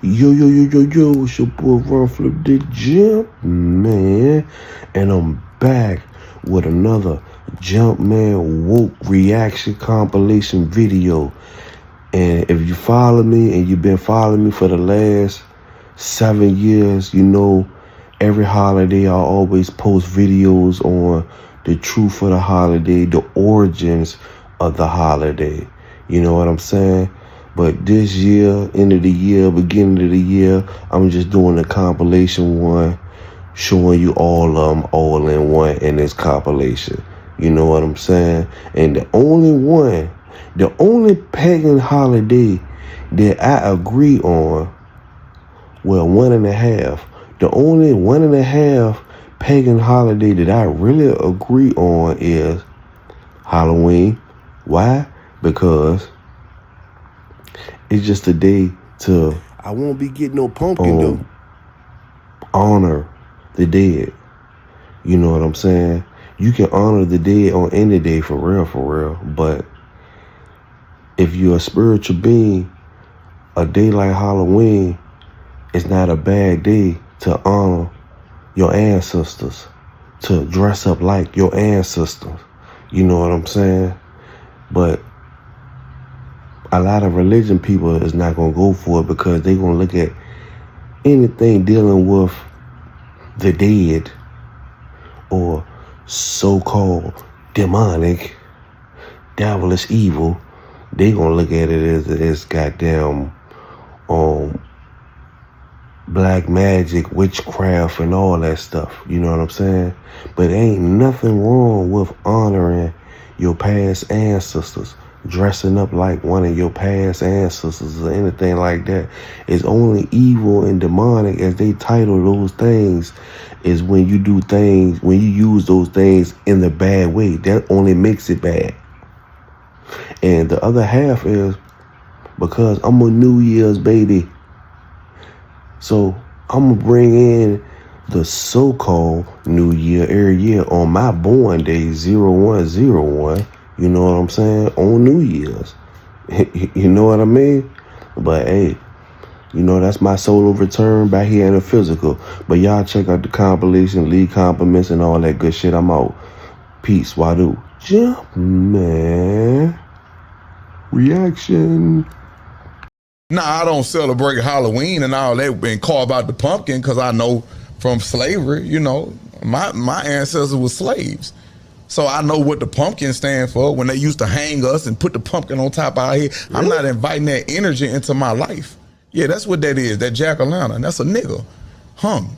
Yo, yo, yo, yo, yo, it's your boy Run Flip the Jump, man. And I'm back with another Jump Man Woke Reaction compilation video. And if you follow me and you've been following me for the last 7 years, you know every holiday I always post videos on the truth of the holiday, the origins of the holiday. You know what I'm saying? But this year, end of the year, beginning of the year, I'm just doing a compilation one, showing you all of them all in one in this compilation. You know what I'm saying? And the only pagan holiday that I agree on, well, one and a half. The only one and a half pagan holiday that I really agree on is Halloween. Why? Because it's just a day to I won't be getting no pumpkin though. honor the dead. You know what I'm saying? You can honor the dead on any day, for real. But if you're a spiritual being, a day like Halloween is not a bad day to honor your ancestors, to dress up like your ancestors. You know what I'm saying? But a lot of religion people is not going to go for it because they're going to look at anything dealing with the dead or so-called demonic, devilish evil. They going to look at it as goddamn black magic, witchcraft, and all that stuff. You know what I'm saying? But ain't nothing wrong with honoring your past ancestors, dressing up like one of your past ancestors or anything like that. It's only evil and demonic, as they title those things, is when you do things, when you use those things in the bad way. That only makes it bad. And the other half is because I'm a New Year's baby. So I'm going to bring in the so-called New Year every year on my born day, 0101. You know what I'm saying? On New Year's. You know what I mean? But hey, you know, that's my solo return back here in the physical. But y'all check out the compilation, leave compliments and all that good shit. I'm out. Peace. Wadu. Jump, man. Reaction. Nah, I don't celebrate Halloween and all that and carve out the pumpkin because I know from slavery, you know, my ancestors were slaves. So I know what the pumpkin stand for when they used to hang us and put the pumpkin on top of our head. Really? I'm not inviting that energy into my life. Yeah, that's what that is, that jack-o'-lantern. That's a nigga. Hung.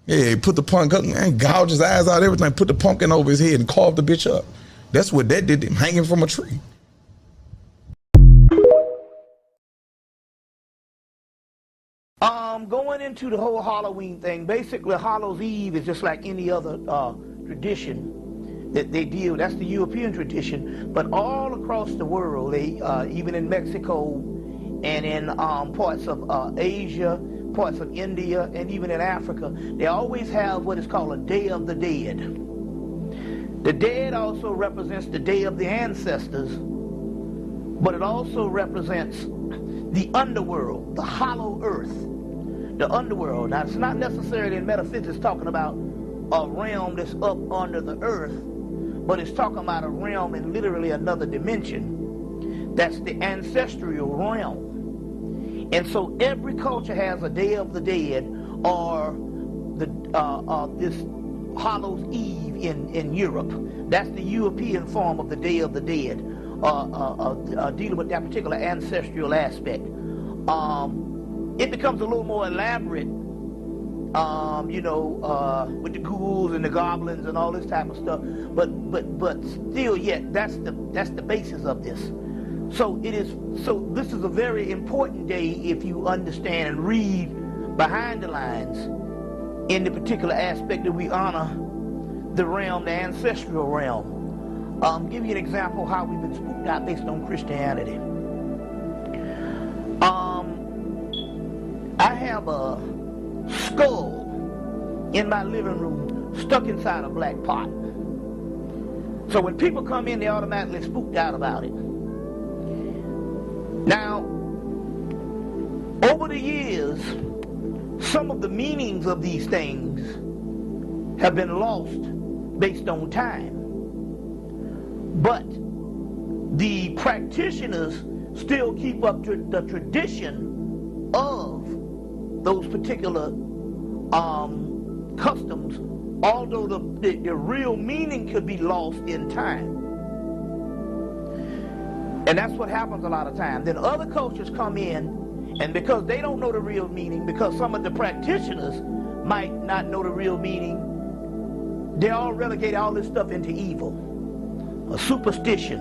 Yeah, put the pumpkin, man, gouge his eyes out, everything, put the pumpkin over his head and carve the bitch up. That's what that did, hanging from a tree. Going into the whole Halloween thing, basically Hallows Eve is just like any other tradition that they deal. That's the European tradition, but all across the world, they even in Mexico and in parts of Asia, parts of India, and even in Africa, they always have what is called a Day of the Dead. The dead also represents the day of the ancestors, but it also represents the underworld, the hollow earth. The underworld. Now, it's not necessarily in metaphysics talking about a realm that's up under the earth, but it's talking about a realm in literally another dimension. That's the ancestral realm. And so every culture has a Day of the Dead, or this Hallows Eve in Europe. That's the European form of the Day of the Dead, dealing with that particular ancestral aspect. It becomes a little more elaborate, you know, with the ghouls and the goblins and all this type of stuff. But still, yet that's the basis of this. So it is. So this is a very important day if you understand and read behind the lines in the particular aspect that we honor the realm, the ancestral realm. Give you an example of how we've been spooked out based on Christianity. I have a skull in my living room stuck inside a black pot. So when people come in, they automatically spooked out about it. Now, over over the years, some of the meanings of these things have been lost based on time. But the practitioners still keep up to the tradition of those particular customs, although the real meaning could be lost in time. And that's what happens a lot of times. Then other cultures come in, and because they don't know the real meaning, because some of the practitioners might not know the real meaning, they all relegate all this stuff into evil, a superstition,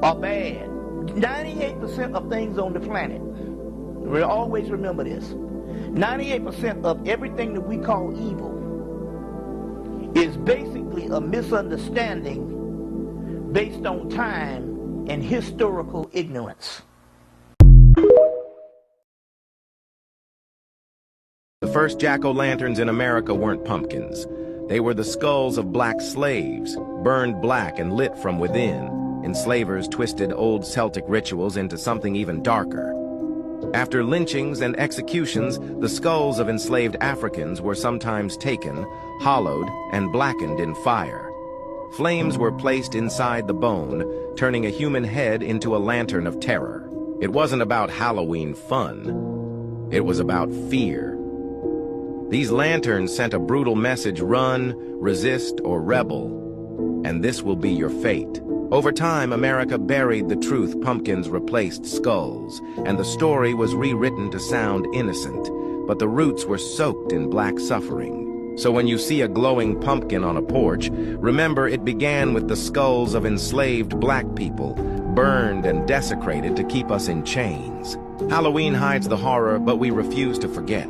or bad. 98% of things on the planet, we'll always remember this, 98% of everything that we call evil is basically a misunderstanding based on time and historical ignorance. The first jack-o'-lanterns in America weren't pumpkins. They were the skulls of black slaves, burned black and lit from within. Enslavers twisted old Celtic rituals into something even darker. After lynchings and executions, the skulls of enslaved Africans were sometimes taken, hollowed, and blackened in fire. Flames were placed inside the bone, turning a human head into a lantern of terror. It wasn't about Halloween fun. It was about fear. These lanterns sent a brutal message: run, resist, or rebel, and this will be your fate. Over time, America buried the truth pumpkins replaced skulls, and the story was rewritten to sound innocent, but the roots were soaked in black suffering. So when you see a glowing pumpkin on a porch, remember it began with the skulls of enslaved black people, burned and desecrated to keep us in chains. Halloween hides the horror, but we refuse to forget.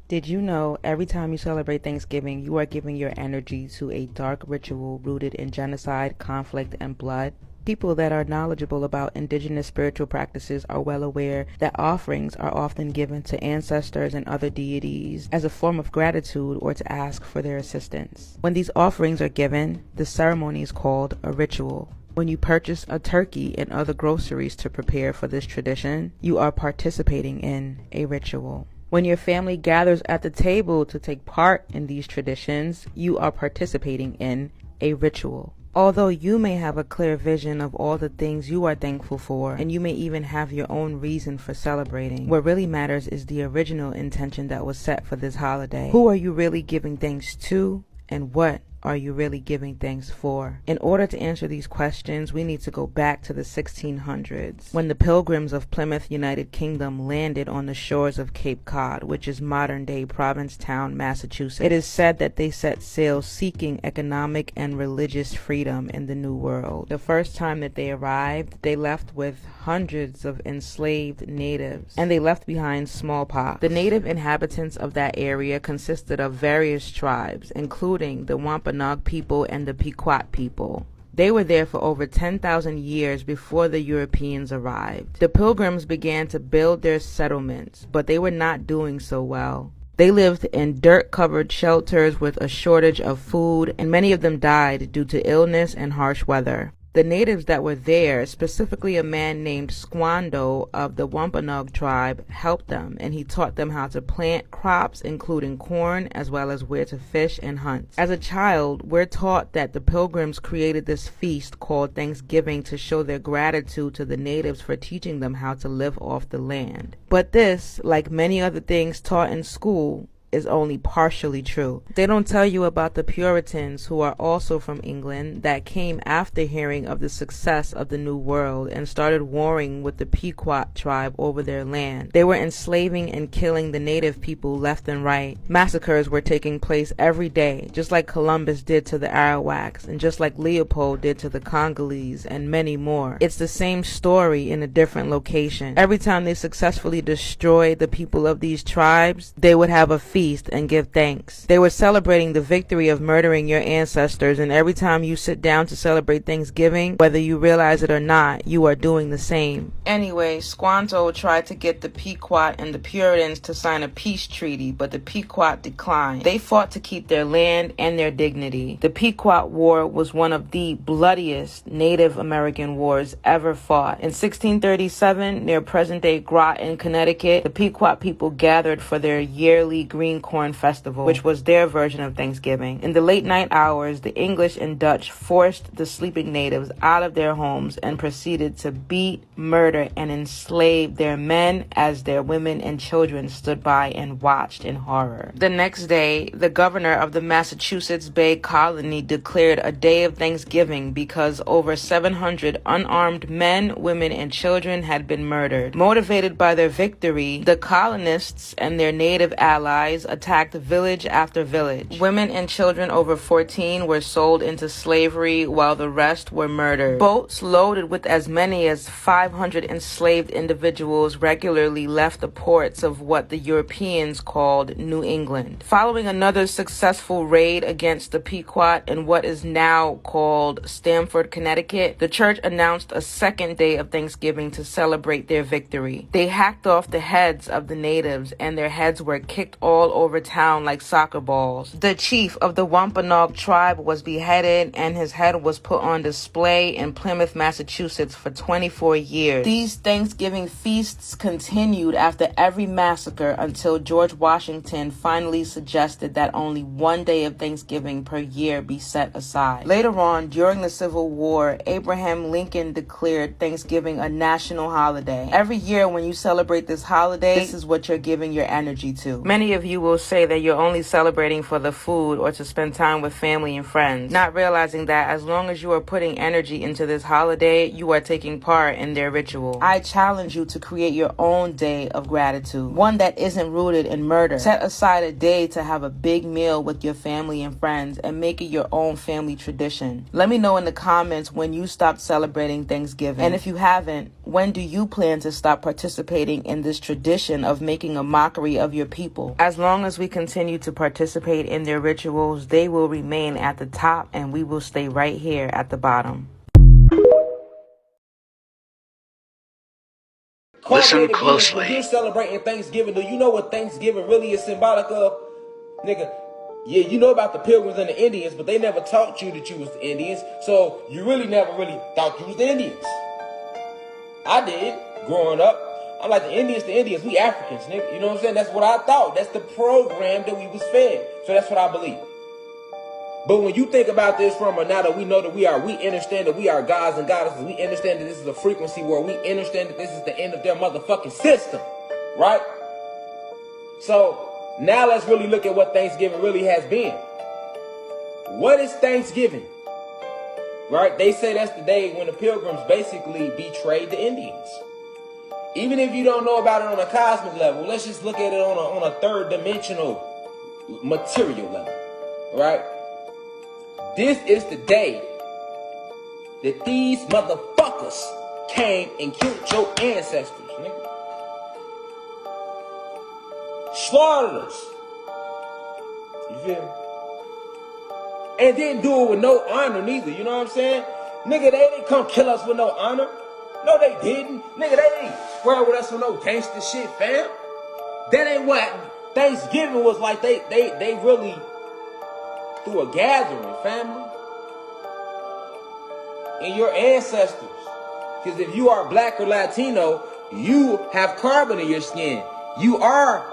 Did you know every time you celebrate Thanksgiving, you are giving your energy to a dark ritual rooted in genocide, conflict, and blood? People that are knowledgeable about indigenous spiritual practices are well aware that offerings are often given to ancestors and other deities as a form of gratitude or to ask for their assistance. When these offerings are given, the ceremony is called a ritual. When you purchase a turkey and other groceries to prepare for this tradition, you are participating in a ritual. When your family gathers at the table to take part in these traditions, you are participating in a ritual. Although you may have a clear vision of all the things you are thankful for, and you may even have your own reason for celebrating, what really matters is the original intention that was set for this holiday. Who are you really giving thanks to, and what are you really giving thanks for? In order to answer these questions, we need to go back to the 1600s, when the Pilgrims of Plymouth, United Kingdom, landed on the shores of Cape Cod, which is modern-day Provincetown, Massachusetts. It is said that they set sail seeking economic and religious freedom in the New World. The first time that they arrived, they left with hundreds of enslaved natives, and they left behind smallpox. The native inhabitants of that area consisted of various tribes, including the Wampanoag people and the Pequot people. They were there for over 10,000 years before the Europeans arrived. The Pilgrims began to build their settlements, but they were not doing so well. They lived in dirt-covered shelters with a shortage of food, and many of them died due to illness and harsh weather. The natives that were there, specifically a man named Squando of the Wampanoag tribe, helped them, and he taught them how to plant crops, including corn, as well as where to fish and hunt. As a child, we're taught that the Pilgrims created this feast called Thanksgiving to show their gratitude to the natives for teaching them how to live off the land. But this, like many other things taught in school, is only partially true. They don't tell you about the Puritans, who are also from England, that came after hearing of the success of the New World and started warring with the Pequot tribe over their land. They were enslaving and killing the native people left and right. Massacres were taking place every day, just like Columbus did to the Arawaks, and just like Leopold did to the Congolese, and many more. It's the same story in a different location. Every time they successfully destroyed the people of these tribes, they would have a feast feast and give thanks. They were celebrating the victory of murdering your ancestors, and every time you sit down to celebrate Thanksgiving, whether you realize it or not, you are doing the same. Anyway, Squanto tried to get the Pequot and the Puritans to sign a peace treaty, but the Pequot declined. They fought to keep their land and their dignity. The Pequot War was one of the bloodiest Native American wars ever fought. In 1637, near present-day Groton, Connecticut, the Pequot people gathered for their yearly Green Corn Festival, which was their version of Thanksgiving. In the late night hours, the English and Dutch forced the sleeping natives out of their homes and proceeded to beat, murder, and enslave their men as their women and children stood by and watched in horror. The next day, the governor of the Massachusetts Bay Colony declared a day of Thanksgiving because over 700 unarmed men, women, and children had been murdered. Motivated by their victory, the colonists and their native allies attacked village after village. Women and children over 14 were sold into slavery while the rest were murdered. Boats loaded with as many as 500 enslaved individuals regularly left the ports of what the Europeans called New England. Following another successful raid against the Pequot in what is now called Stamford, Connecticut, the church announced a second day of Thanksgiving to celebrate their victory. They hacked off the heads of the natives, and their heads were kicked all over town like soccer balls. The chief of the Wampanoag tribe was beheaded, and his head was put on display in Plymouth, Massachusetts for 24 years. These Thanksgiving feasts continued after every massacre until George Washington finally suggested that only one day of Thanksgiving per year be set aside. Later on, during the Civil War, Abraham Lincoln declared Thanksgiving a national holiday. Every year when you celebrate this holiday, this is what you're giving your energy to. Many of you will say that you're only celebrating for the food or to spend time with family and friends, not realizing that as long as you are putting energy into this holiday, you are taking part in their ritual. I challenge you to create your own day of gratitude, one that isn't rooted in murder. Set aside a day to have a big meal with your family and friends and make it your own family tradition. Let me know in the comments when you stopped celebrating Thanksgiving. And if you haven't, when do you plan to stop participating in this tradition of making a mockery of your people? As long as we continue to participate in their rituals, they will remain at the top and we will stay right here at the bottom. Listen closely. When you're celebrating Thanksgiving, do you know what Thanksgiving really is symbolic of? Nigga, yeah, you know about the Pilgrims and the Indians, but they never taught you that you was the Indians, so you really never thought you was the Indians. I did, growing up. I'm like, the Indians, we Africans, nigga. You know what I'm saying? That's what I thought. That's the program that we was fed. So that's what I believe. But when you think about this from now that we know that we understand that we are gods and goddesses, we understand that this is a frequency where we understand that this is the end of their motherfucking system, right? So now let's really look at what Thanksgiving really has been. What is Thanksgiving? Right? They say that's the day when the Pilgrims basically betrayed the Indians. Even if you don't know about it on a cosmic level, let's just look at it on a third dimensional material level, right? This is the day that these motherfuckers came and killed your ancestors, nigga. Slaughtered us. You feel me? And didn't do it with no honor neither, you know what I'm saying? Nigga, they didn't come kill us with no honor. No, they didn't. Nigga, they didn't swear with us with no gangster shit, fam. That ain't what Thanksgiving was like. They really threw a gathering, family. And your ancestors. Because if you are black or Latino, you have carbon in your skin. You are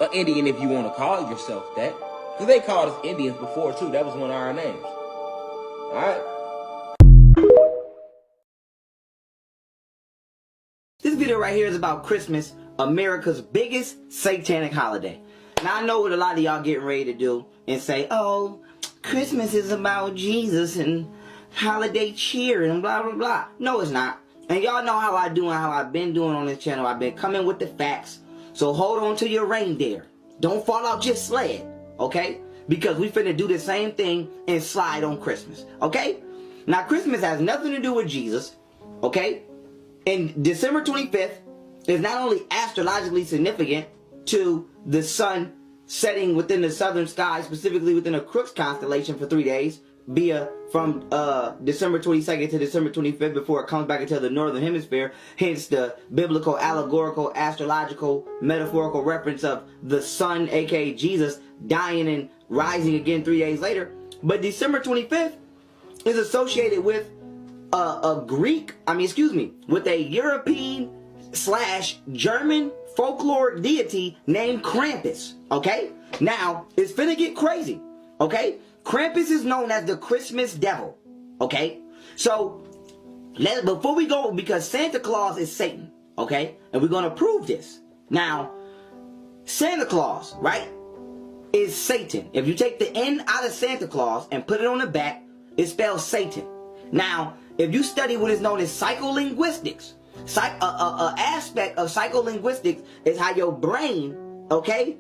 an Indian if you want to call yourself that. Because they called us Indians before too. That was one of our names. Alright? This video right here is about Christmas, America's biggest satanic holiday. Now I know what a lot of y'all getting ready to do and say, oh, Christmas is about Jesus and holiday cheer and blah, blah, blah. No, it's not. And y'all know how I do and how I've been doing on this channel. I've been coming with the facts. So hold on to your reindeer. Don't fall out your sled, okay? Because we finna do the same thing and slide on Christmas, okay? Now, Christmas has nothing to do with Jesus, okay? And December 25th is not only astrologically significant to the sun setting within the southern sky, specifically within a Crooks constellation for 3 days, from December 22nd to December 25th before it comes back into the northern hemisphere. Hence the biblical, allegorical, astrological, metaphorical reference of the sun, aka Jesus, dying and rising again 3 days later. But December 25th is associated with with a European / German folkloric deity named Krampus. Okay? Now, it's finna get crazy. Okay? Krampus is known as the Christmas devil. Okay? So, before we go, because Santa Claus is Satan. Okay? And we're gonna prove this. Now, Santa Claus, right, is Satan. If you take the N out of Santa Claus and put it on the back, it spells Satan. Now, if you study what is known as psycholinguistics, aspect of psycholinguistics is how your brain, okay,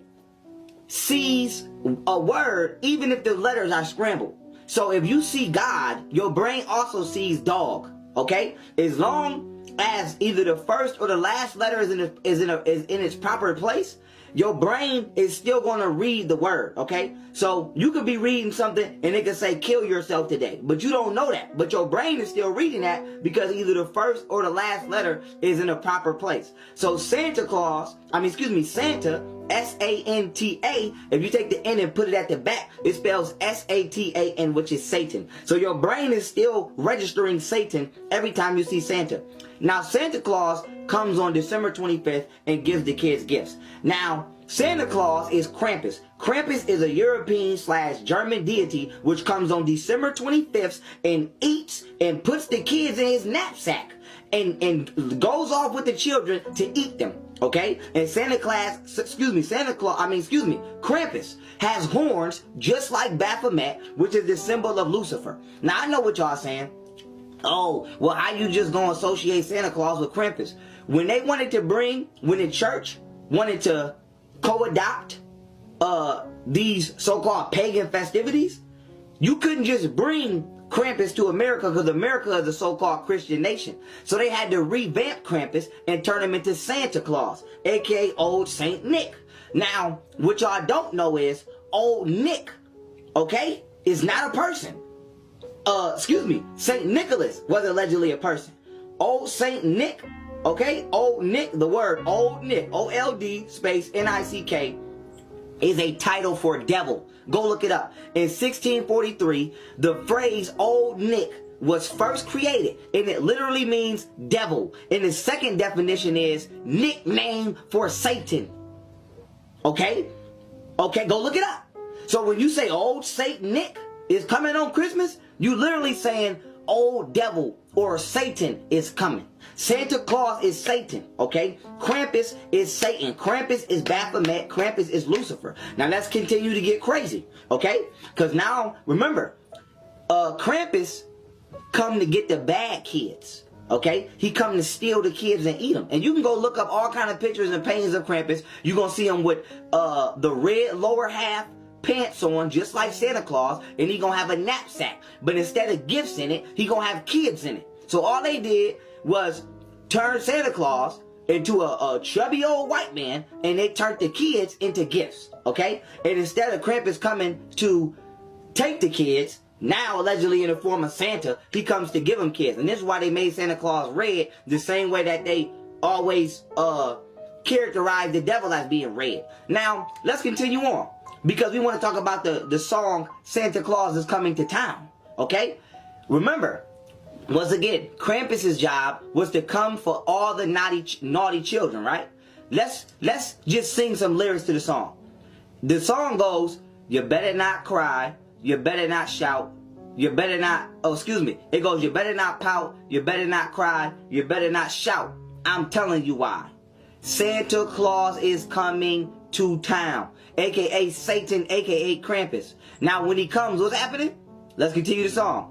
sees a word even if the letters are scrambled. So if you see God, your brain also sees dog, okay? As long as either the first or the last letter is in its proper place, your brain is still going to read the word, okay? So you could be reading something and it could say kill yourself today, but you don't know that. But your brain is still reading that because either the first or the last letter is in a proper place. So Santa, S-A-N-T-A, if you take the N and put it at the back, it spells S-A-T-A-N, which is Satan. So your brain is still registering Satan every time you see Santa. Now, Santa Claus comes on December 25th and gives the kids gifts. Now, Santa Claus is Krampus. Krampus is a European / German deity which comes on December 25th and eats and puts the kids in his knapsack and goes off with the children to eat them. Okay? And Krampus has horns just like Baphomet, which is the symbol of Lucifer. Now, I know what y'all saying. Oh, well, how you just gonna associate Santa Claus with Krampus? When the church wanted to co-adopt these so-called pagan festivities, you couldn't just bring Krampus to America because America is a so-called Christian nation. So they had to revamp Krampus and turn him into Santa Claus, aka Old Saint Nick. Now, what y'all don't know is Old Nick, okay, is not a person. Saint Nicholas was allegedly a person. Old Saint Nick, okay, Old Nick, the word Old Nick, O-L-D space N-I-C-K, is a title for devil. Go look it up. In 1643, the phrase Old Nick was first created, and it literally means devil. And the second definition is nickname for Satan. Okay? Okay, go look it up. So when you say Old Saint Nick is coming on Christmas, you literally saying old devil or Satan is coming. Santa Claus is Satan, okay? Krampus is Satan. Krampus is Baphomet. Krampus is Lucifer. Now let's continue to get crazy, okay? Because now, remember, Krampus come to get the bad kids, okay? He come to steal the kids and eat them. And you can go look up all kind of pictures and paintings of Krampus. You're going to see him with the red lower half, pants on just like Santa Claus, and he gonna have a knapsack, but instead of gifts in it, he gonna have kids in it. So all they did was turn Santa Claus into a chubby old white man, and they turned the kids into gifts, okay? And instead of Krampus coming to take the kids, now allegedly in the form of Santa, he comes to give them kids. And this is why they made Santa Claus red, the same way that they always characterize the devil as being red. Now, let's continue on, because we want to talk about the song Santa Claus is Coming to Town, okay? Remember, once again, Krampus's job was to come for all the naughty children, right? Let's just sing some lyrics to the song. The song goes, you better not cry, you better not shout, you better not, it goes, you better not pout, you better not cry, you better not shout. I'm telling you why. Santa Claus is coming to town, aka Satan, aka Krampus. Now when he comes, what's happening? Let's continue the song.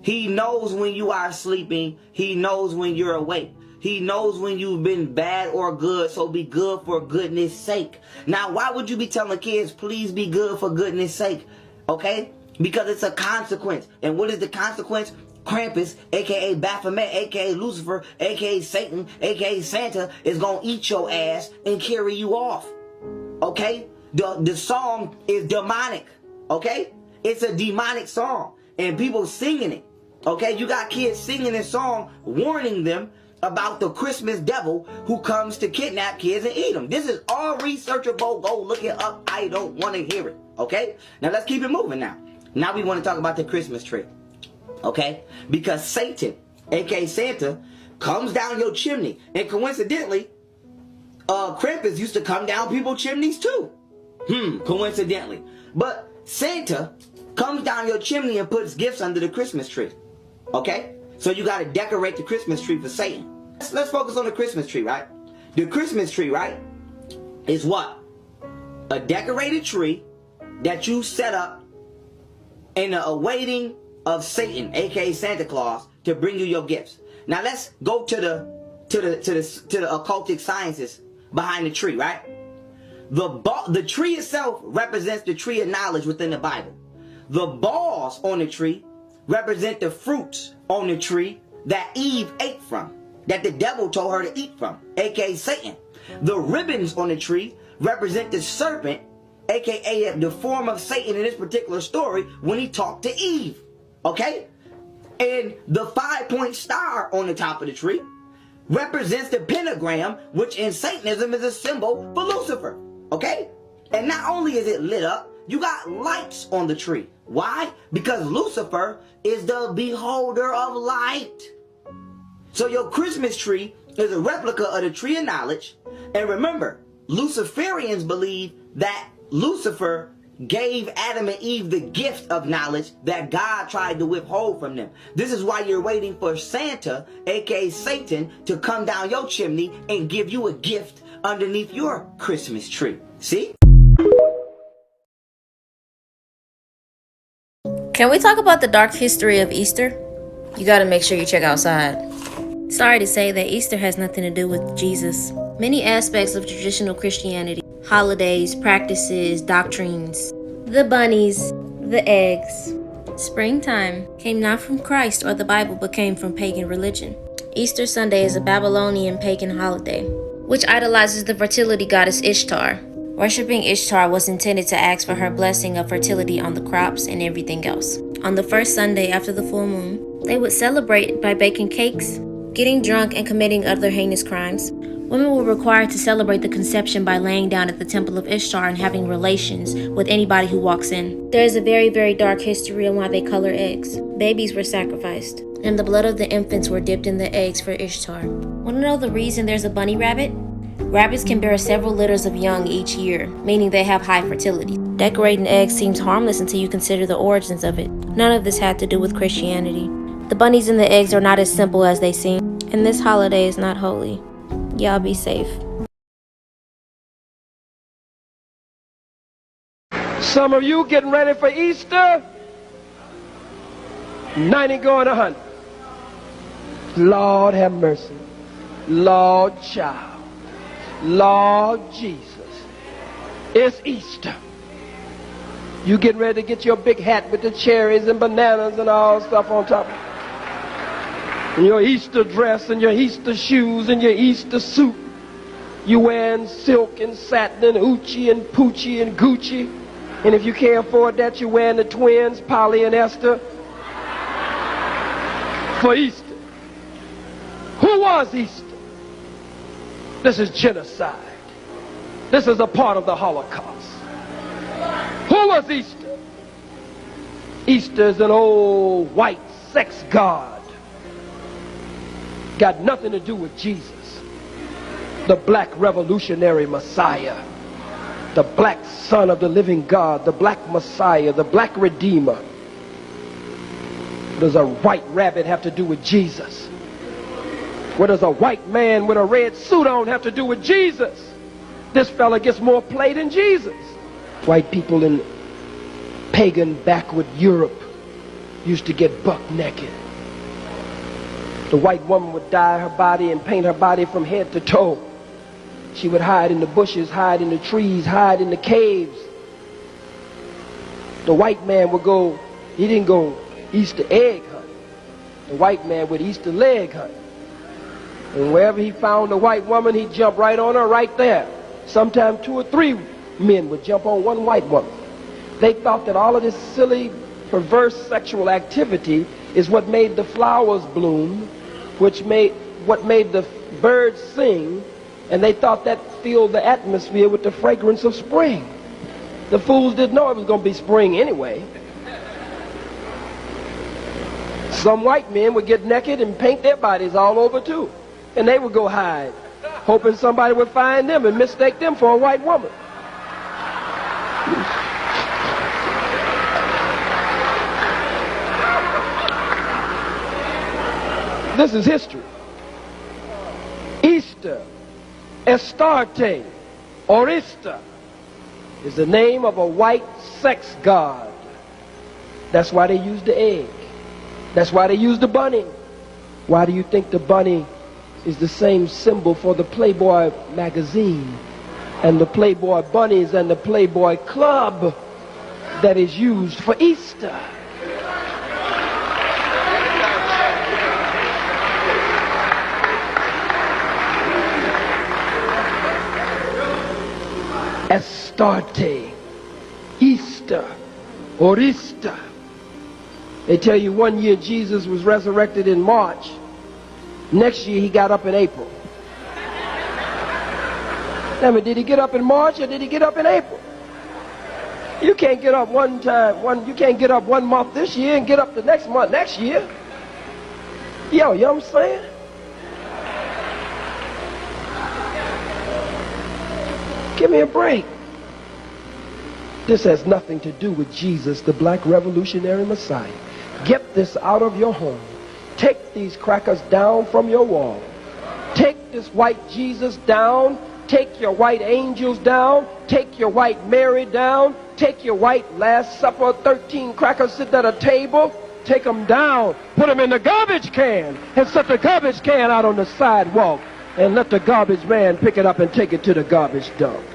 He knows when you are sleeping. He knows when you're awake. He knows when you've been bad or good, so be good for goodness sake. Now, why would you be telling kids, please be good for goodness sake? Okay? Because it's a consequence. And what is the consequence? Krampus, aka Baphomet, aka Lucifer, aka Satan, aka Santa, is gonna eat your ass and carry you off. Okay? The song is demonic, okay? It's a demonic song, and people singing it, okay? You got kids singing this song, warning them about the Christmas devil who comes to kidnap kids and eat them. This is all researchable. Go look it up. I don't want to hear it, okay? Now let's keep it moving now. Now we want to talk about the Christmas tree, okay? Because Satan, aka Santa, comes down your chimney, and coincidentally, Krampus used to come down people's chimneys too. Coincidentally. But Santa comes down your chimney and puts gifts under the Christmas tree. Okay? So you got to decorate the Christmas tree for Satan. Let's focus on the Christmas tree, right? The Christmas tree, right, is what? A decorated tree that you set up in the awaiting of Satan, aka Santa Claus, to bring you your gifts. Now let's go to the occultic sciences behind the tree, right? The tree itself represents the tree of knowledge within the Bible. The balls on the tree represent the fruits on the tree that Eve ate from, that the devil told her to eat from, aka Satan. The ribbons on the tree represent the serpent, aka the form of Satan in this particular story when he talked to Eve, okay? And the 5-point star on the top of the tree represents the pentagram, which in Satanism is a symbol for Lucifer. Okay? And not only is it lit up, you got lights on the tree. Why? Because Lucifer is the beholder of light. So your Christmas tree is a replica of the tree of knowledge. And remember, Luciferians believe that Lucifer gave Adam and Eve the gift of knowledge that God tried to withhold from them. This is why you're waiting for Santa, aka Satan, to come down your chimney and give you a gift underneath your Christmas tree. See? Can we talk about the dark history of Easter? You gotta make sure you check outside. Sorry to say that Easter has nothing to do with Jesus. Many aspects of traditional Christianity, holidays, practices, doctrines, the bunnies, the eggs, springtime, came not from Christ or the Bible but came from pagan religion. Easter Sunday is a Babylonian pagan holiday, which idolizes the fertility goddess Ishtar. Worshipping Ishtar was intended to ask for her blessing of fertility on the crops and everything else. On the first Sunday after the full moon, they would celebrate by baking cakes, getting drunk, and committing other heinous crimes. Women were required to celebrate the conception by laying down at the temple of Ishtar and having relations with anybody who walks in. There is a very, very dark history on why they color eggs. Babies were sacrificed, and the blood of the infants were dipped in the eggs for Ishtar. Want to know the reason there's a bunny rabbit? Rabbits can bear several litters of young each year, meaning they have high fertility. Decorating eggs seems harmless until you consider the origins of it. None of this had to do with Christianity. The bunnies and the eggs are not as simple as they seem, and this holiday is not holy. Y'all be safe. Some of you getting ready for Easter, 90 going 100. Lord have mercy. Lord child. Lord Jesus. It's Easter. You getting ready to get your big hat with the cherries and bananas and all stuff on top of it. And your Easter dress and your Easter shoes and your Easter suit. You wearing silk and satin and Oochie and Poochie and Gucci. And if you can't afford that, you're wearing the twins, Polly and Esther, for Easter. Who was Easter? This is genocide. This is a part of the Holocaust. Who was Easter? Easter is an old white sex god. Got nothing to do with Jesus, the black revolutionary Messiah, the black son of the living God, the black Messiah, the black Redeemer. What does a white rabbit have to do with Jesus? What does a white man with a red suit on have to do with Jesus? This fella gets more play than Jesus. White people in pagan backward Europe used to get buck naked. The white woman would dye her body and paint her body from head to toe. She would hide in the bushes, hide in the trees, hide in the caves. The white man would go, he didn't go Easter egg hunting. The white man would Easter leg hunt. And wherever he found a white woman, he'd jump right on her right there. Sometimes 2 or 3 men would jump on one white woman. They thought that all of this silly, perverse sexual activity is what made the flowers bloom, what made the birds sing, and they thought that filled the atmosphere with the fragrance of spring. The fools didn't know it was going to be spring anyway. Some white men would get naked and paint their bodies all over too, and they would go hide, hoping somebody would find them and mistake them for a white woman. This is history. Easter, Astarte, or Easter, is the name of a white sex god. That's why they use the egg. That's why they use the bunny. Why do you think the bunny is the same symbol for the Playboy magazine and the Playboy bunnies and the Playboy club that is used for Easter? Astarte, Easter, or Easter. They tell you one year Jesus was resurrected in March. Next year he got up in April. I mean, did he get up in March or did he get up in April? You can't get up you can't get up 1 month this year and get up the next month next year. Yo, you know what I'm saying? Give me a break. This has nothing to do with Jesus, the black revolutionary Messiah. Get this out of your home. Take these crackers down from your wall. Take this white Jesus down. Take your white angels down. Take your white Mary down. Take your white Last Supper, 13 crackers sitting at a table. Take them down. Put them in the garbage can and set the garbage can out on the sidewalk. And let the garbage man pick it up and take it to the garbage dump.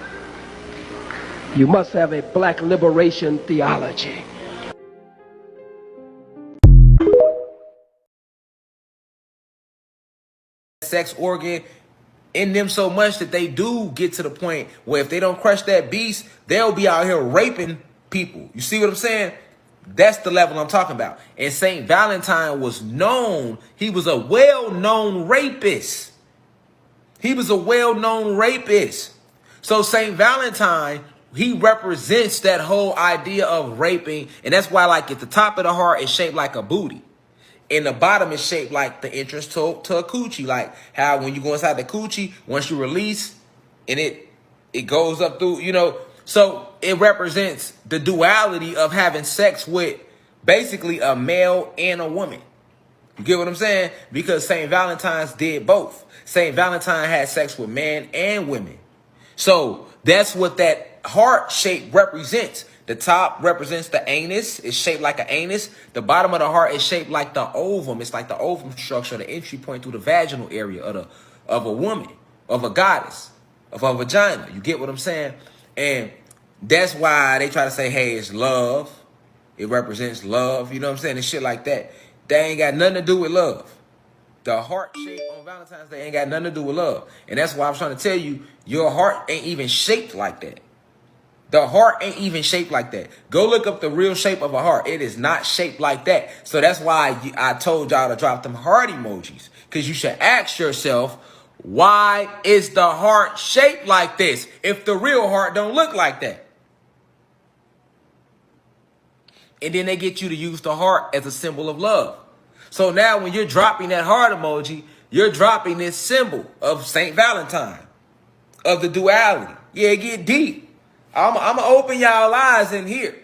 You must have a black liberation theology. Sex organ in them so much that they do get to the point where if they don't crush that beast, they'll be out here raping people. You see what I'm saying? That's the level I'm talking about. And St. Valentine was known. He was a well-known rapist. He was a well-known rapist. So St. Valentine, he represents that whole idea of raping. And that's why, like, at the top of the heart is shaped like a booty. And the bottom is shaped like the entrance to a coochie. Like how when you go inside the coochie, once you release, and it goes up through, you know. So it represents the duality of having sex with basically a male and a woman. You get what I'm saying? Because St. Valentine's did both. St. Valentine had sex with men and women. So that's what that heart shape represents. The top represents the anus. It's shaped like an anus. The bottom of the heart is shaped like the ovum. It's like the ovum structure, the entry point through the vaginal area of a woman, of a goddess, of a vagina. You get what I'm saying? And that's why they try to say, hey, it's love. It represents love. You know what I'm saying? And shit like that. That ain't got nothing to do with love. The heart shape on Valentine's Day ain't got nothing to do with love. And that's why I'm trying to tell you, your heart ain't even shaped like that. The heart ain't even shaped like that. Go look up the real shape of a heart. It is not shaped like that. So that's why I told y'all to drop them heart emojis. Because you should ask yourself, why is the heart shaped like this if the real heart don't look like that? And then they get you to use the heart as a symbol of love. So now when you're dropping that heart emoji, you're dropping this symbol of St. Valentine, of the duality. Yeah, it get deep. I'm going to open y'all eyes in here.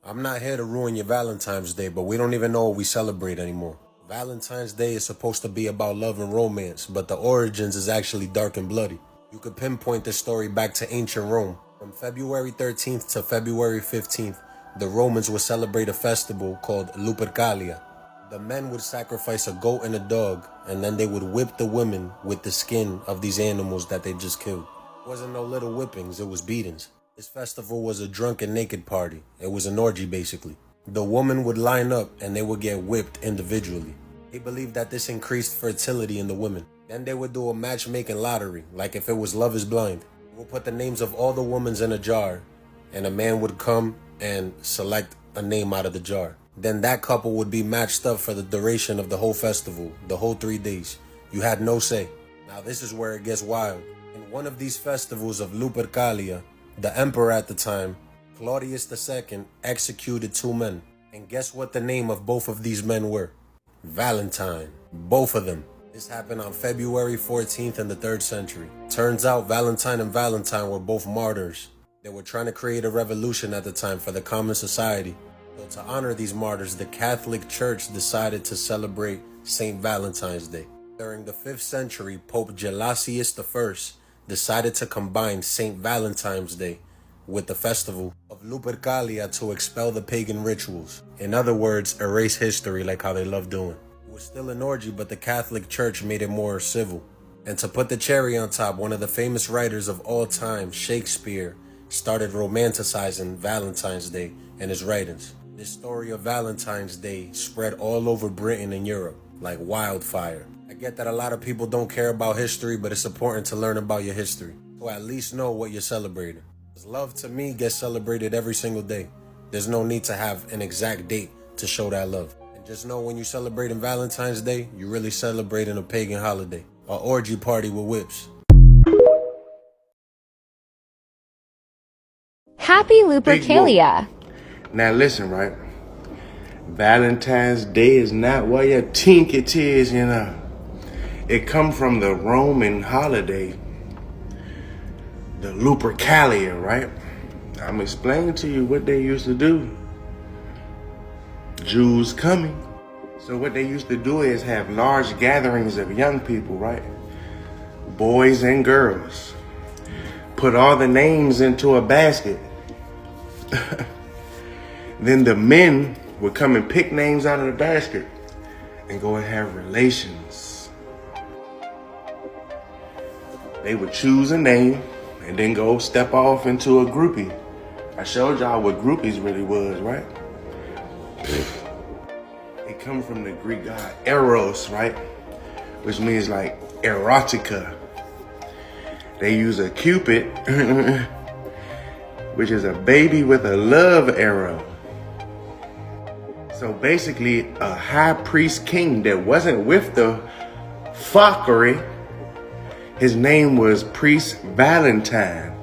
I'm not here to ruin your Valentine's Day, but we don't even know what we celebrate anymore. Valentine's Day is supposed to be about love and romance, but the origins is actually dark and bloody. You could pinpoint this story back to ancient Rome. From February 13th to February 15th, the Romans would celebrate a festival called Lupercalia. The men would sacrifice a goat and a dog, and then they would whip the women with the skin of these animals that they just killed. It wasn't no little whippings, it was beatings. This festival was a drunken naked party. It was an orgy basically. The woman would line up and they would get whipped individually. They believed that this increased fertility in the women. Then they would do a matchmaking lottery, like if it was Love is Blind. We'll put the names of all the women in a jar, and a man would come and select a name out of the jar. Then that couple would be matched up for the duration of the whole festival, the whole 3 days. You had no say. Now this is where it gets wild. In one of these festivals of Lupercalia, the emperor at the time, Claudius II, executed 2 men. And guess what the name of both of these men were? Valentine. Both of them. This happened on February 14th in the 3rd century. Turns out Valentine and Valentine were both martyrs. They were trying to create a revolution at the time for the common society. So to honor these martyrs, the Catholic Church decided to celebrate St. Valentine's Day. During the 5th century, Pope Gelasius I decided to combine St. Valentine's Day with the festival of Lupercalia to expel the pagan rituals. In other words, erase history like how they love doing. It was still an orgy, but the Catholic Church made it more civil. And to put the cherry on top, one of the famous writers of all time, Shakespeare, started romanticizing Valentine's Day in his writings. This story of Valentine's Day spread all over Britain and Europe like wildfire. I get that a lot of people don't care about history, but it's important to learn about your history, so at least know what you're celebrating. Because love to me gets celebrated every single day. There's no need to have an exact date to show that love. And just know when you're celebrating Valentine's Day, you're really celebrating a pagan holiday, an orgy party with whips. Happy Lupercalia. Now listen, right? Valentine's Day is not what you think it is, you know. It come from the Roman holiday, the Lupercalia, right? I'm explaining to you what they used to do. Jews coming. So what they used to do is have large gatherings of young people, right? Boys and girls. Put all the names into a basket. Then the men would come and pick names out of the basket and go and have relations. They would choose a name and then go step off into a groupie. I showed y'all what groupies really was, right? They come from the Greek god Eros, right? Which means like erotica. They use a cupid, which is a baby with a love arrow. So basically, a high priest king that wasn't with the fuckery, his name was Priest Valentine.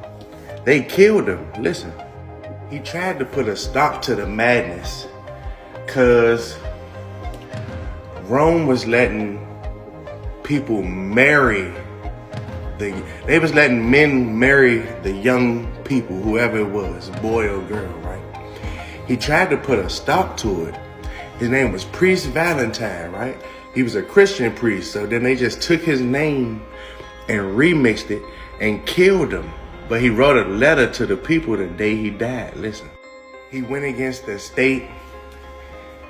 They killed him. Listen, he tried to put a stop to the madness because Rome was letting people marry they was letting men marry the young people, whoever it was, boy or girl, right? He tried to put a stop to it. His name was Priest Valentine, right? He was a Christian priest, so then they just took his name and remixed it and killed him. But he wrote a letter to the people the day he died. Listen, he went against the state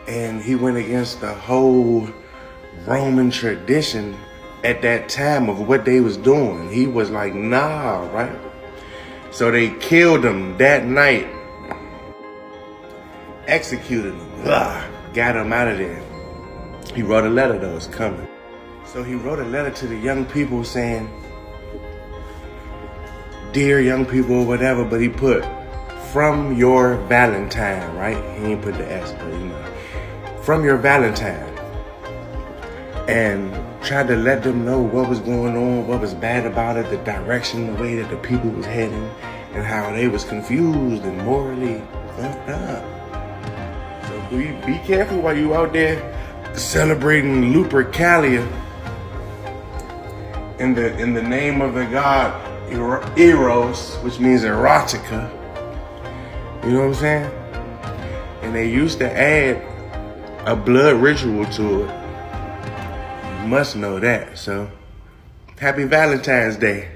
and he went against the whole Roman tradition at that time of what they was doing. He was like, nah, right? So they killed him that night, executed him, got him out of there. He wrote a letter that was coming. So he wrote a letter to the young people saying, dear young people or whatever, but he put, from your Valentine, right? He didn't put the S, but you know, from your Valentine. And tried to let them know what was going on, what was bad about it, the direction, the way that the people was heading, and how they was confused and morally fucked up. So be careful while you out there celebrating Lupercalia in the name of the god Eros, which means erotica. You know what I'm saying? And they used to add a blood ritual to it. You must know that. So, happy Valentine's Day.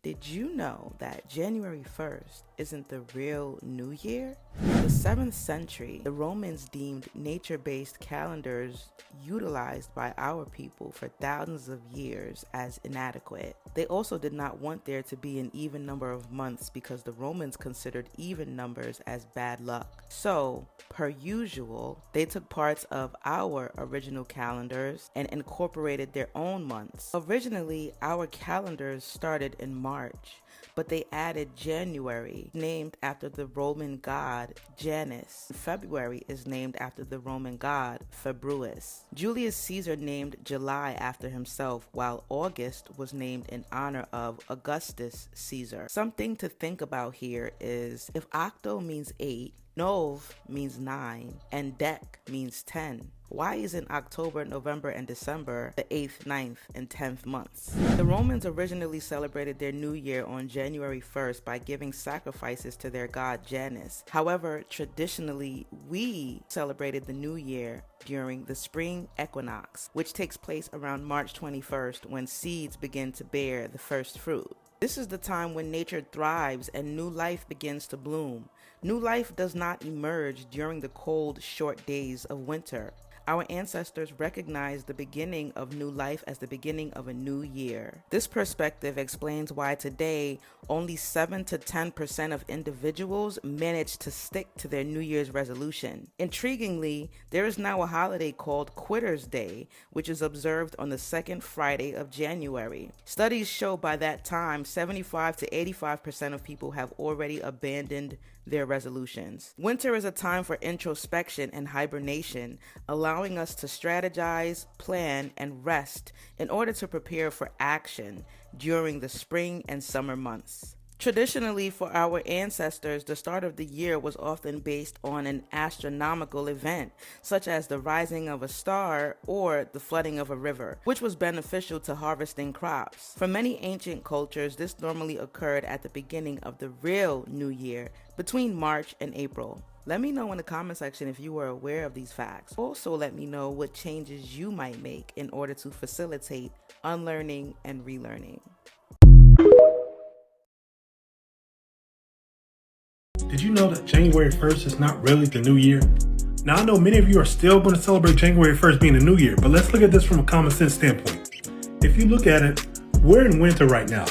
Did you know that January 1st isn't the real New Year? In the 7th century, the Romans deemed nature-based calendars utilized by our people for thousands of years as inadequate. They also did not want there to be an even number of months because the Romans considered even numbers as bad luck. So, per usual, they took parts of our original calendars and incorporated their own months. Originally, our calendars started in March, but they added January, named after the Roman god Janus. February is named after the Roman god Februus. Julius Caesar named July after himself, while August was named in honor of Augustus Caesar. Something to think about here is if octo means 8, nov means 9, and dec means 10. Why isn't October, November, and December the 8th, 9th, and 10th months? The Romans originally celebrated their new year on January 1st by giving sacrifices to their god Janus. However, traditionally, we celebrated the new year during the spring equinox, which takes place around March 21st when seeds begin to bear the first fruit. This is the time when nature thrives and new life begins to bloom. New life does not emerge during the cold, short days of winter. Our ancestors recognized the beginning of new life as the beginning of a new year. This perspective explains why today only 7 to 10% of individuals manage to stick to their New Year's resolution. Intriguingly, there is now a holiday called Quitter's Day, which is observed on the second Friday of January. Studies show by that time 75 to 85% of people have already abandoned their resolutions. Winter is a time for introspection and hibernation, allowing us to strategize, plan, and rest in order to prepare for action during the spring and summer months. Traditionally, for our ancestors, the start of the year was often based on an astronomical event, such as the rising of a star or the flooding of a river, which was beneficial to harvesting crops. For many ancient cultures, this normally occurred at the beginning of the real new year, between March and April. Let me know in the comment section if you were aware of these facts. Also, let me know what changes you might make in order to facilitate unlearning and relearning. Did you know that January 1st is not really the new year? Now I know many of you are still going to celebrate January 1st being the new year, but let's look at this from a common sense standpoint. If you look at it, we're in winter right now.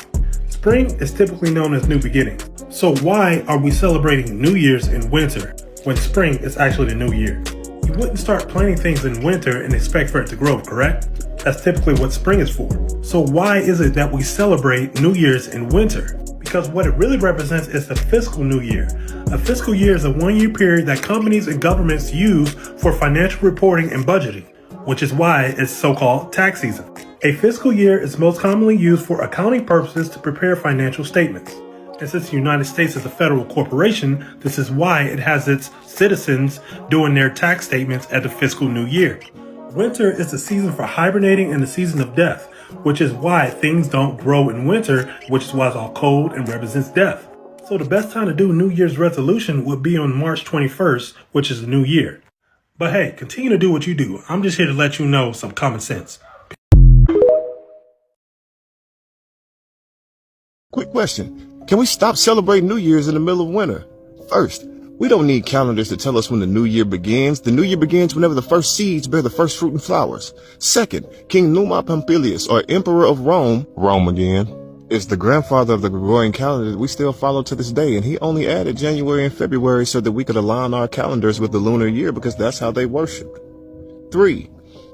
Spring is typically known as new beginnings. So why are we celebrating New Year's in winter when spring is actually the new year? You wouldn't start planting things in winter and expect for it to grow, correct? That's typically what spring is for. So why is it that we celebrate New Year's in winter? Because what it really represents is the fiscal new year. A fiscal year is a one-year period that companies and governments use for financial reporting and budgeting, which is why it's so-called tax season. A fiscal year is most commonly used for accounting purposes to prepare financial statements. And since the United States is a federal corporation, this is why it has its citizens doing their tax statements at the fiscal new year. Winter is the season for hibernating and the season of death, which is why things don't grow in winter, which is why it's all cold and represents death. So the best time to do New Year's resolution would be on March 21st, which is the new year. But hey, continue to do what you do. I'm just here to let you know some common sense. Quick question. Can we stop celebrating New Year's in the middle of winter? First, we don't need calendars to tell us when the new year begins. The new year begins whenever the first seeds bear the first fruit and flowers. Second, King Numa Pompilius, or Emperor of Rome again, is the grandfather of the Gregorian calendar that we still follow to this day, and he only added January and February so that we could align our calendars with the lunar year because that's how they worshiped. 3,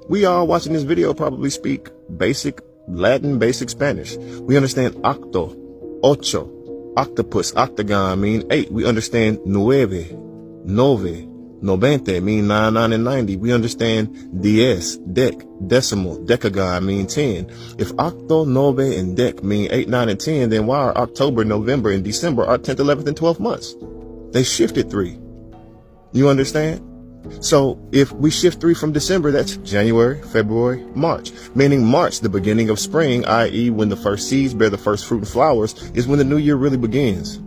we all watching this video probably speak basic Latin, basic Spanish. We understand octo, ocho, octopus, octagon mean 8. We understand nueve, nove, novente mean 9, 9, and 90. We understand diez, dec, decimal, decagon mean 10. If octo, nove, and dec mean 8, 9, and 10, then why are October, November, and December our 10th, 11th, and 12th months? They shifted 3. You understand? So if we shift 3 from December, that's January, February, March, meaning March, the beginning of spring, i.e. when the first seeds bear the first fruit and flowers, is when the new year really begins.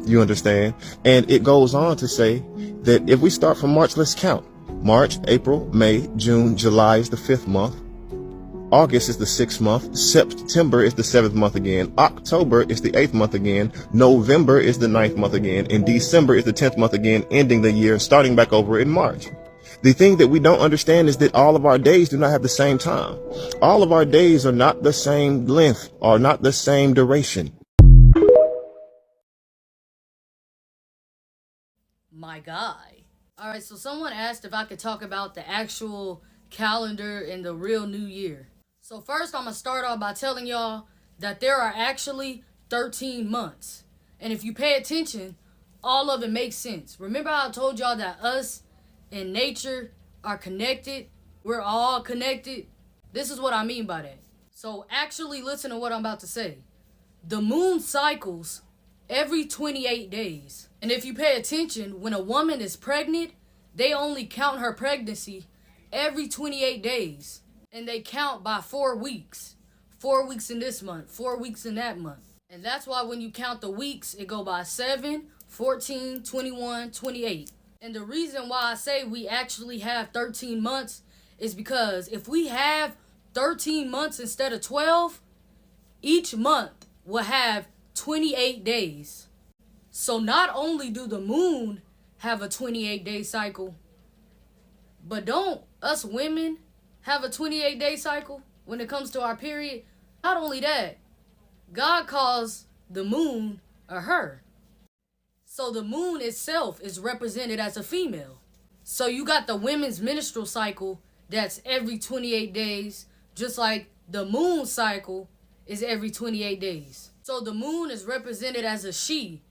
You understand? And it goes on to say that if we start from March, let's count. March, April, May, June, July is the 5th month. August is the 6th month. September is the 7th month again. October is the 8th month again. November is the 9th month again. And December is the 10th month again, ending the year, starting back over in March. The thing that we don't understand is that all of our days do not have the same time. All of our days are not the same length or not the same duration. My guy. All right, so someone asked if I could talk about the actual calendar and the real new year. So first, I'm going to start off by telling y'all that there are actually 13 months. And if you pay attention, all of it makes sense. Remember how I told y'all that us and nature are connected? We're all connected. This is what I mean by that. So actually listen to what I'm about to say. The moon cycles every 28 days. And if you pay attention, when a woman is pregnant, they only count her pregnancy every 28 days. And they count by 4 weeks. 4 weeks in this month, 4 weeks in that month. And that's why when you count the weeks, it go by 7, 14, 21, 28. And the reason why I say we actually have 13 months is because if we have 13 months instead of 12, each month will have 28 days. So not only do the moon have a 28-day cycle, but don't us women have a 28-day cycle when it comes to our period? Not only that, God calls the moon a her. So the moon itself is represented as a female. So you got the women's menstrual cycle that's every 28 days, just like the moon cycle is every 28 days. So the moon is represented as a she,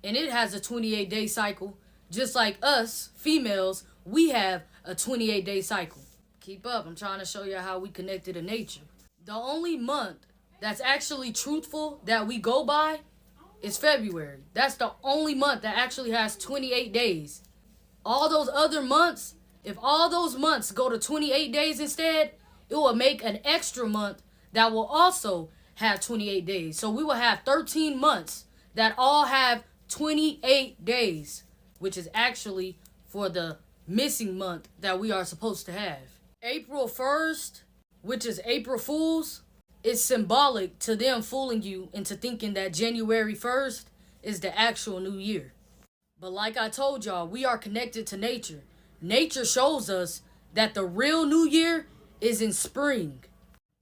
and it has a 28-day cycle, just like us, females, we have a 28-day cycle. Keep up, I'm trying to show you how we connected to nature. The only month that's actually truthful that we go by is February. That's the only month that actually has 28 days. All those other months, if all those months go to 28 days instead, it will make an extra month that will also have 28 days. So we will have 13 months that all have 28 days, which is actually for the missing month that we are supposed to have. April 1st, which is April Fool's, is symbolic to them fooling you into thinking that January 1st is the actual new year. But like I told y'all, we are connected to nature. Nature shows us that the real new year is in spring.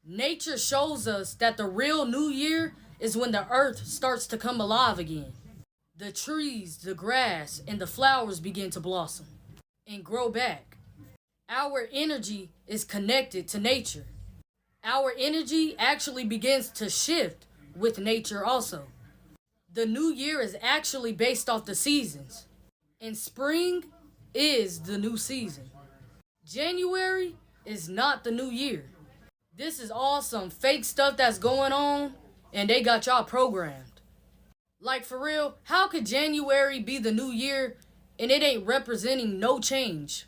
Nature shows us that the real new year is when the earth starts to come alive again. The trees, the grass, and the flowers begin to blossom and grow back. Our energy is connected to nature. Our energy actually begins to shift with nature also. The new year is actually based off the seasons. And spring is the new season. January is not the new year. This is all some fake stuff that's going on, and they got y'all programmed. Like for real, how could January be the new year and it ain't representing no change?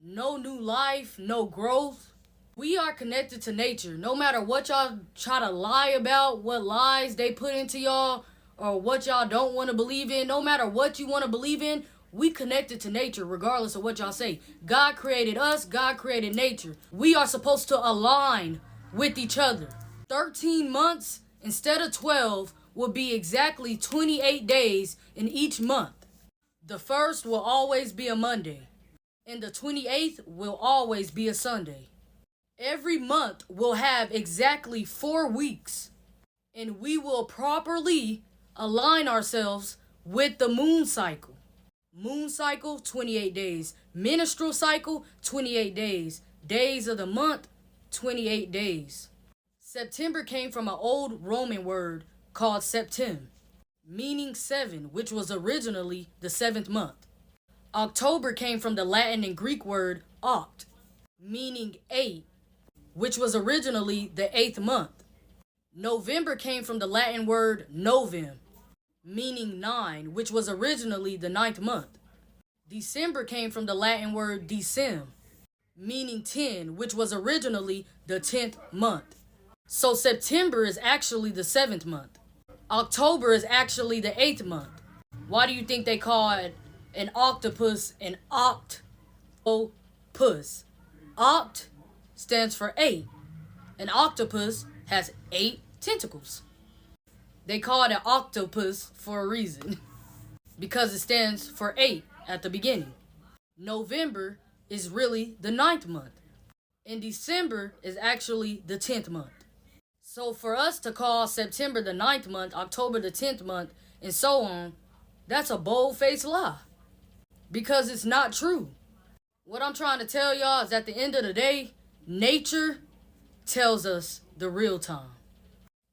No new life, no growth. We are connected to nature. No matter what y'all try to lie about, what lies they put into y'all, or what y'all don't want to believe in, no matter what you want to believe in, we connected to nature regardless of what y'all say. God created us, God created nature. We are supposed to align with each other. 13 months instead of 12 will be exactly 28 days in each month. The first will always be a Monday, and the 28th will always be a Sunday. Every month will have exactly 4 weeks, and we will properly align ourselves with the moon cycle. Moon cycle, 28 days. Menstrual cycle, 28 days. Days of the month, 28 days. September came from an old Roman word called septem, meaning 7, which was originally the 7th month. October came from the Latin and Greek word oct, meaning 8, which was originally the 8th month. November came from the Latin word novem, meaning 9, which was originally the 9th month. December came from the Latin word decem, meaning 10, which was originally the 10th month. So September is actually the 7th month. October is actually the 8th month. Why do you think they call it an octopus an octopus? Oct stands for 8. An octopus has 8 tentacles. They call it an octopus for a reason, because it stands for 8 at the beginning. November is really the 9th month. And December is actually the 10th month. So for us to call September the 9th month, October the 10th month, and so on, that's a bold-faced lie. Because it's not true. What I'm trying to tell y'all is at the end of the day, nature tells us the real time.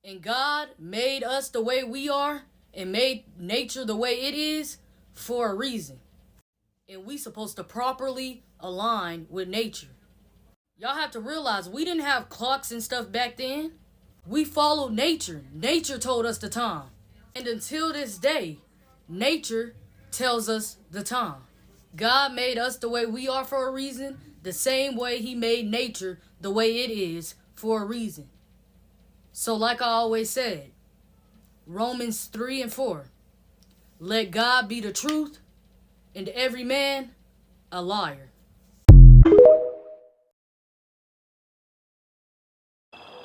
And God made us the way we are and made nature the way it is for a reason. And we supposed to properly align with nature. Y'all have to realize we didn't have clocks and stuff back then. We followed nature. Nature told us the time. And until this day, nature tells us the time. God made us the way we are for a reason, the same way he made nature the way it is for a reason. So like I always said, Romans 3 and 4, let God be the truth and every man a liar.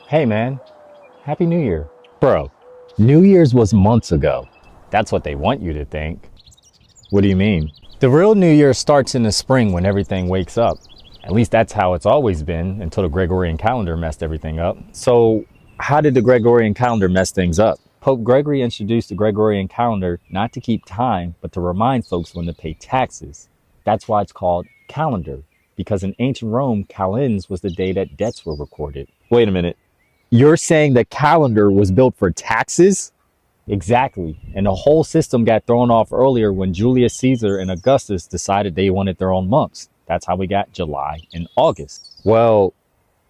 Hey man, Happy New Year. Bro, New Year's was months ago. That's what they want you to think. What do you mean? The real New Year starts in the spring when everything wakes up. At least that's how it's always been until the Gregorian calendar messed everything up. So how did the Gregorian calendar mess things up? Pope Gregory introduced the Gregorian calendar not to keep time, but to remind folks when to pay taxes. That's why it's called calendar, because in ancient Rome, calends was the day that debts were recorded. Wait a minute. You're saying the calendar was built for taxes? Exactly. And the whole system got thrown off earlier when Julius Caesar and Augustus decided they wanted their own months. That's how we got July and August. Well,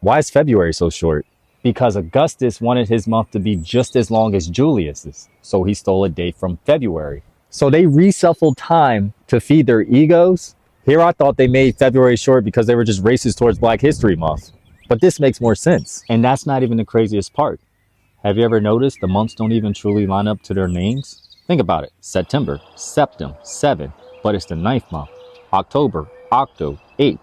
why is February so short? Because Augustus wanted his month to be just as long as Julius's, so he stole a day from February. So they reshuffled time to feed their egos. Here I thought they made February short because they were just racist towards Black History Month. But this makes more sense. And that's not even the craziest part. Have you ever noticed the months don't even truly line up to their names? Think about it. September, Septem, 7, but it's the 9th month. October, Octo, 8,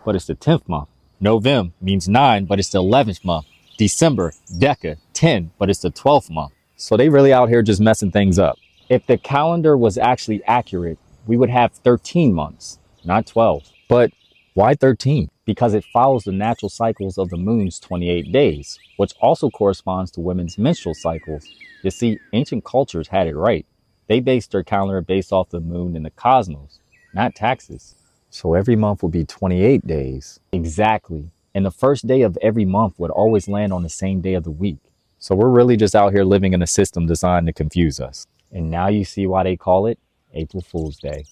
but it's the 10th month. November means 9, but it's the 11th month. December, Deca, 10, but it's the 12th month. So they really out here just messing things up. If the calendar was actually accurate, we would have 13 months, not 12. But why 13? Because it follows the natural cycles of the moon's 28 days, which also corresponds to women's menstrual cycles. You see, ancient cultures had it right. They based their calendar based off the moon and the cosmos, not taxes. So every month would be 28 days. Exactly. And the first day of every month would always land on the same day of the week. So we're really just out here living in a system designed to confuse us. And now you see why they call it April Fool's Day.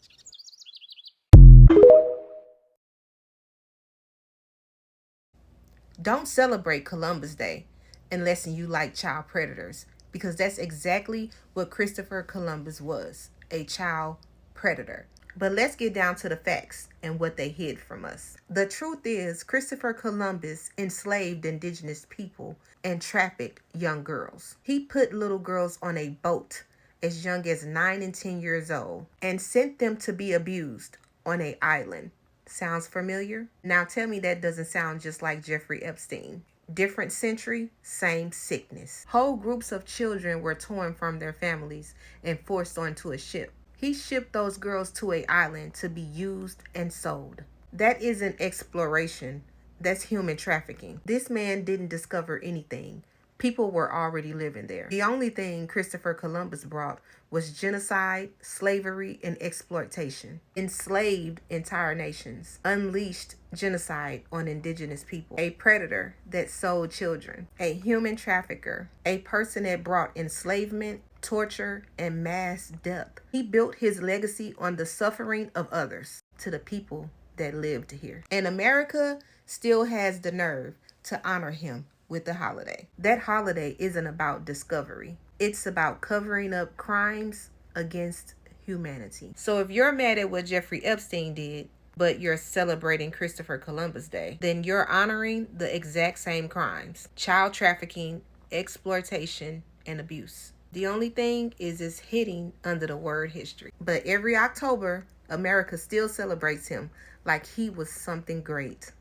Don't celebrate Columbus Day unless you like child predators, because that's exactly what Christopher Columbus was, a child predator. But let's get down to the facts and what they hid from us. The truth is, Christopher Columbus enslaved indigenous people and trafficked young girls. He put little girls on a boat as young as 9 and 10 years old and sent them to be abused on an island. Sounds familiar? Now tell me that doesn't sound just like Jeffrey Epstein. Different century, same sickness. Whole groups of children were torn from their families and forced onto a ship. He shipped those girls to an island to be used and sold. That isn't exploration. That's human trafficking. This man didn't discover anything. People were already living there. The only thing Christopher Columbus brought was genocide, slavery, and exploitation. Enslaved entire nations. Unleashed genocide on indigenous people. A predator that sold children. A human trafficker. A person that brought enslavement, torture, and mass death. He built his legacy on the suffering of others to the people that lived here. And America still has the nerve to honor him with the holiday. That holiday isn't about discovery. It's about covering up crimes against humanity. So if you're mad at what Jeffrey Epstein did, but you're celebrating Christopher Columbus Day, then you're honoring the exact same crimes: child trafficking, exploitation, and abuse. The only thing is it's hitting under the word history. But every October, America still celebrates him like he was something great.